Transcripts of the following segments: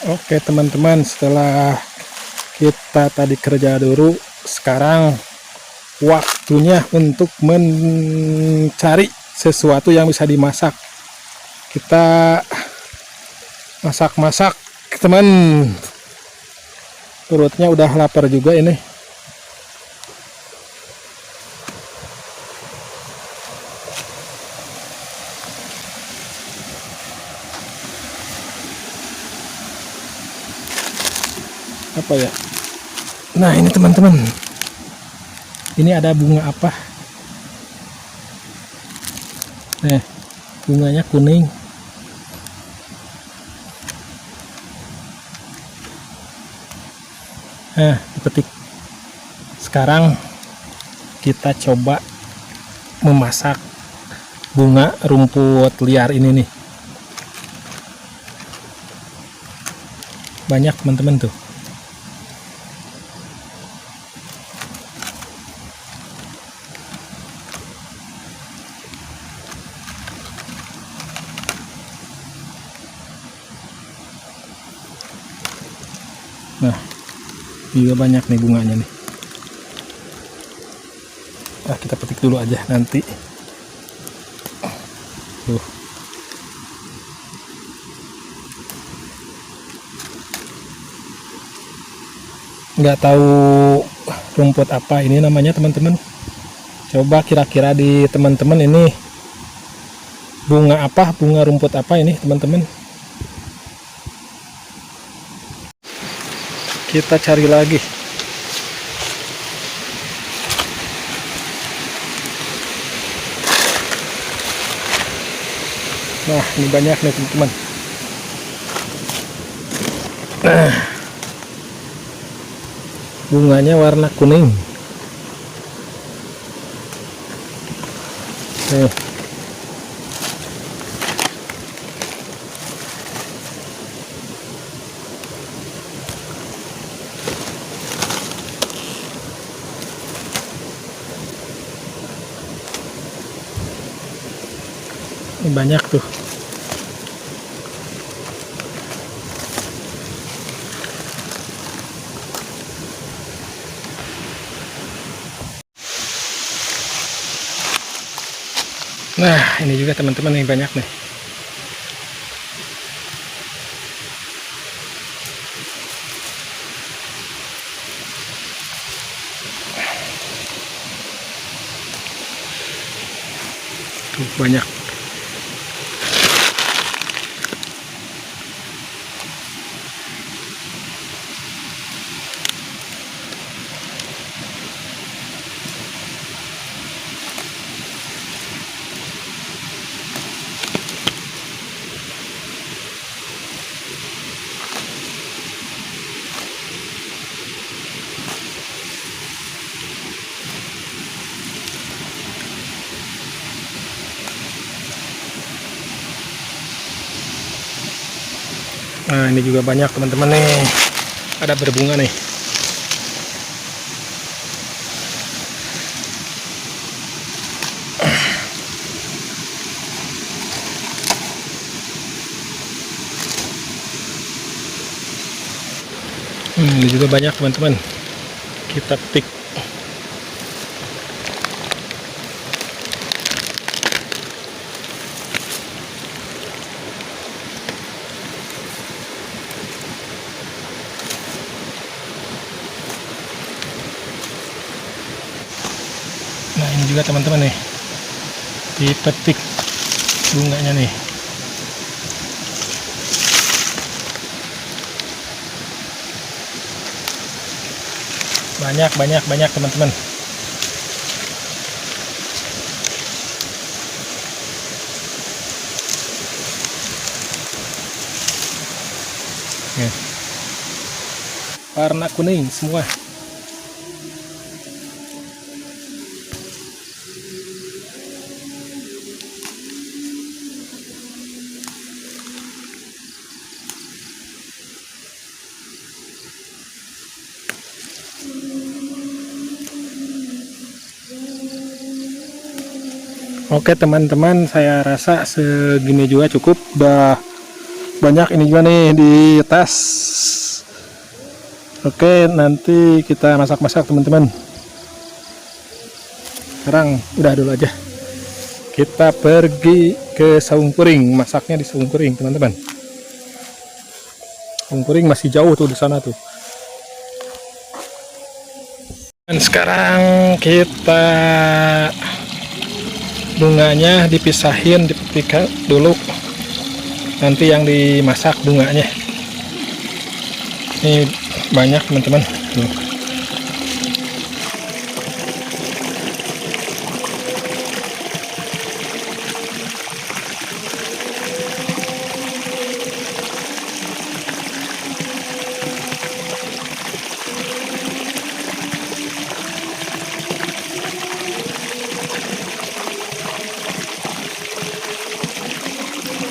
Oke teman-teman, setelah kita tadi kerja dulu, sekarang waktunya untuk mencari sesuatu yang bisa dimasak. Kita masak-masak teman, perutnya udah lapar juga ini. Apa ya? Nah ini teman-teman, ini ada bunga apa? Nah, bunganya kuning. Nah, dipetik. Sekarang kita coba memasak bunga rumput liar ini nih. Banyak teman-teman tuh. Nah, juga banyak nih bunganya nih. Nah, kita petik dulu aja nanti. Tuh. Nggak tahu rumput apa ini namanya teman-teman. Coba kira-kira di teman-teman ini bunga apa, bunga rumput apa ini teman-teman. Kita cari lagi. Nah, ini banyak nih teman-teman. Nah, bunganya warna kuning. Nih. Ini banyak tuh. Nah, ini juga teman-teman yang banyak nih. banyak. Nah, ini juga banyak teman-teman nih, ada berbunga nih. Ini juga banyak teman-teman, kita petik. Nah, ini juga teman-teman nih, dipetik bunganya nih. Banyak teman-teman. Warna kuning semua. Oke teman-teman, saya rasa segini juga cukup. Udah banyak ini juga nih di tas. Oke, nanti kita masak-masak teman-teman. Sekarang udah dulu aja. Kita pergi ke saung kuring, masaknya di saung kuring teman-teman. Saung kuring masih jauh tuh di sana tuh. Dan sekarang kita bunganya dipisahin, dipetik dulu, nanti yang dimasak bunganya. Ini banyak teman-teman.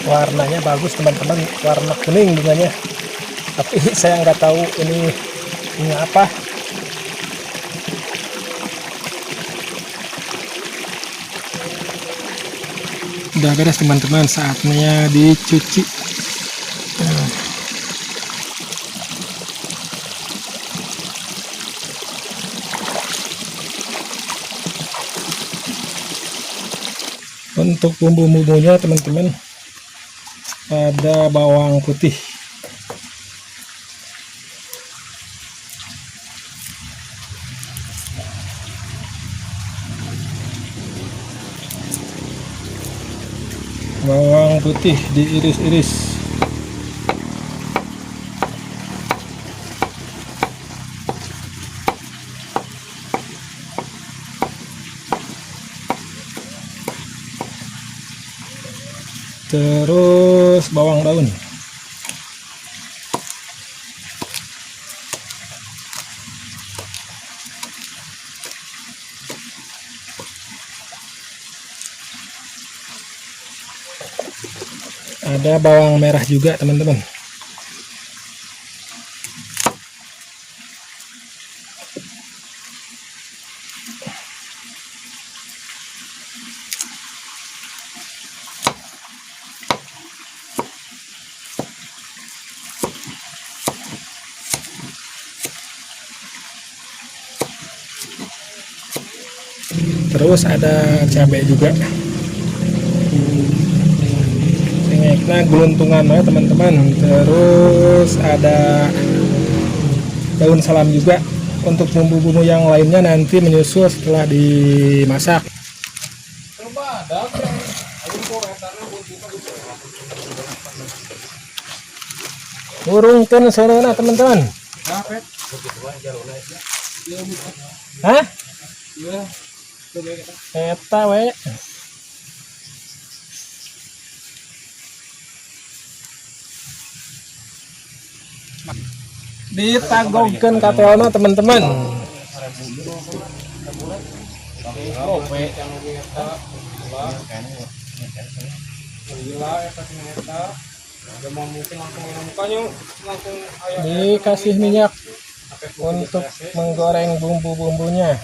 Warnanya bagus teman-teman, warna kuning bunganya, tapi saya nggak tahu ini bunga apa. Udah beres teman-teman, saatnya dicuci. Untuk bumbu-bumbunya teman-teman, ada bawang putih, diiris-iris. Terus bawang daun, ada bawang merah juga teman-teman. Terus ada cabai juga. Nah, geluntungan ya teman-teman. Terus ada daun salam juga. Untuk bumbu-bumbu yang lainnya nanti menyusul setelah dimasak. Urungkan sana teman-teman. Hah? Eta we. Ditagogkeun katelona teman-teman. Dikasih minyak untuk menggoreng bumbu-bumbunya.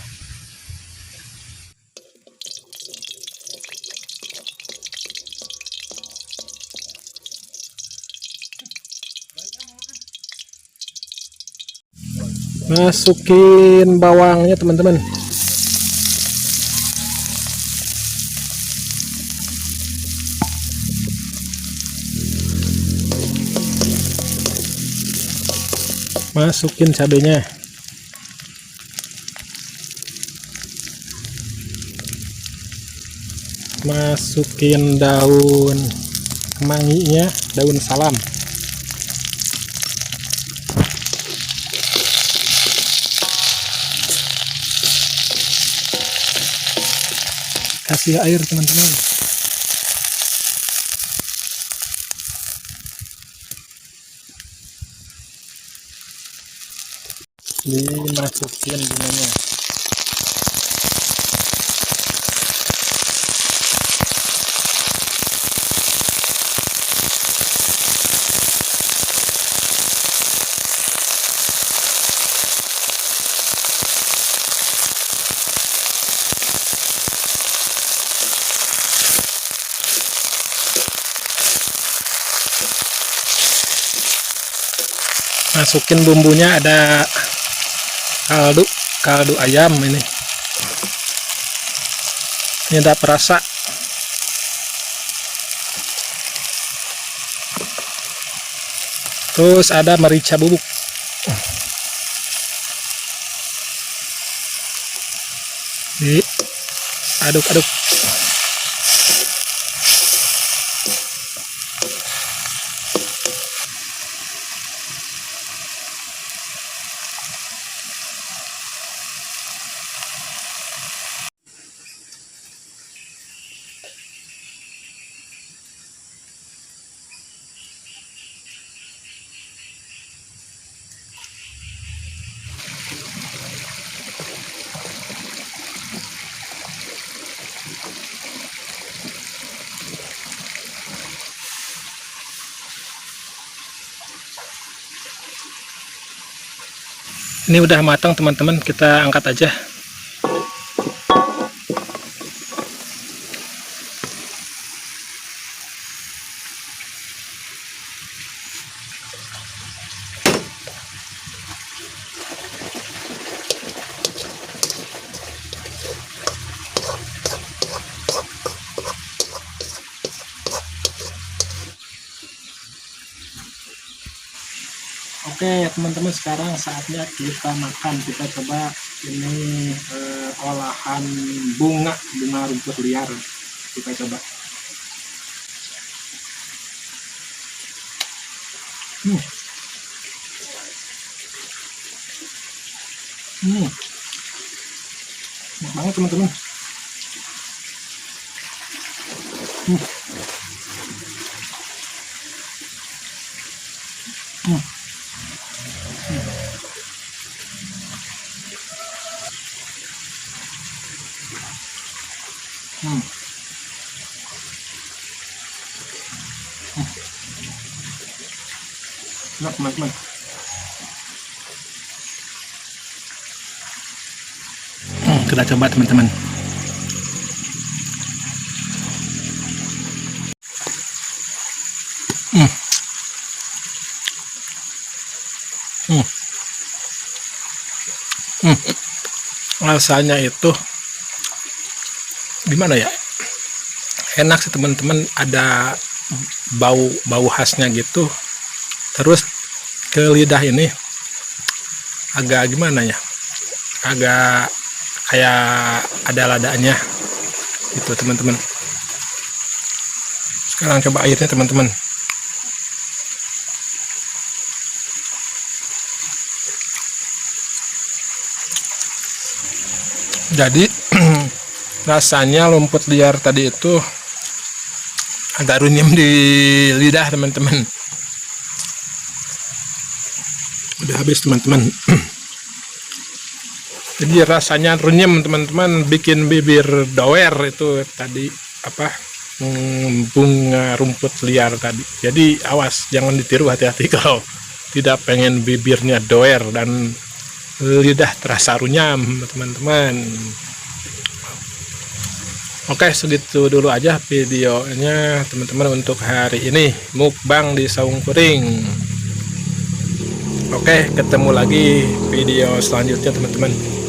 Masukin bawangnya teman-teman. Masukin cabenya. Masukin daun kemanginya, daun salam. Kasih air teman-teman. Dimasukin bunganya. Masukin bumbunya, ada kaldu ayam ini ada perasa, terus ada merica bubuk. Aduk-aduk. Ini udah matang teman-teman, kita angkat aja. Oke teman-teman, sekarang saatnya kita makan. Kita coba ini olahan bunga rumput liar. Kita coba. Enak banget teman-teman. Enak teman-teman. Kita coba teman-teman. Rasanya itu gimana ya, enak sih teman-teman, ada bau khasnya gitu. Terus ke lidah ini agak gimana ya, agak kayak ada ladanya gitu teman-teman. Sekarang coba airnya teman-teman. Jadi rasanya rumput liar tadi itu agak runyem di lidah teman-teman. Udah habis teman-teman. Jadi rasanya runyem teman-teman, bikin bibir doer itu tadi apa, bunga rumput liar tadi. Jadi awas, jangan ditiru, hati-hati kalau tidak pengen bibirnya doer dan lidah terasa runyam teman-teman. Oke, segitu dulu aja videonya teman-teman untuk hari ini, mukbang di saung kuring. Oke, ketemu lagi video selanjutnya teman-teman.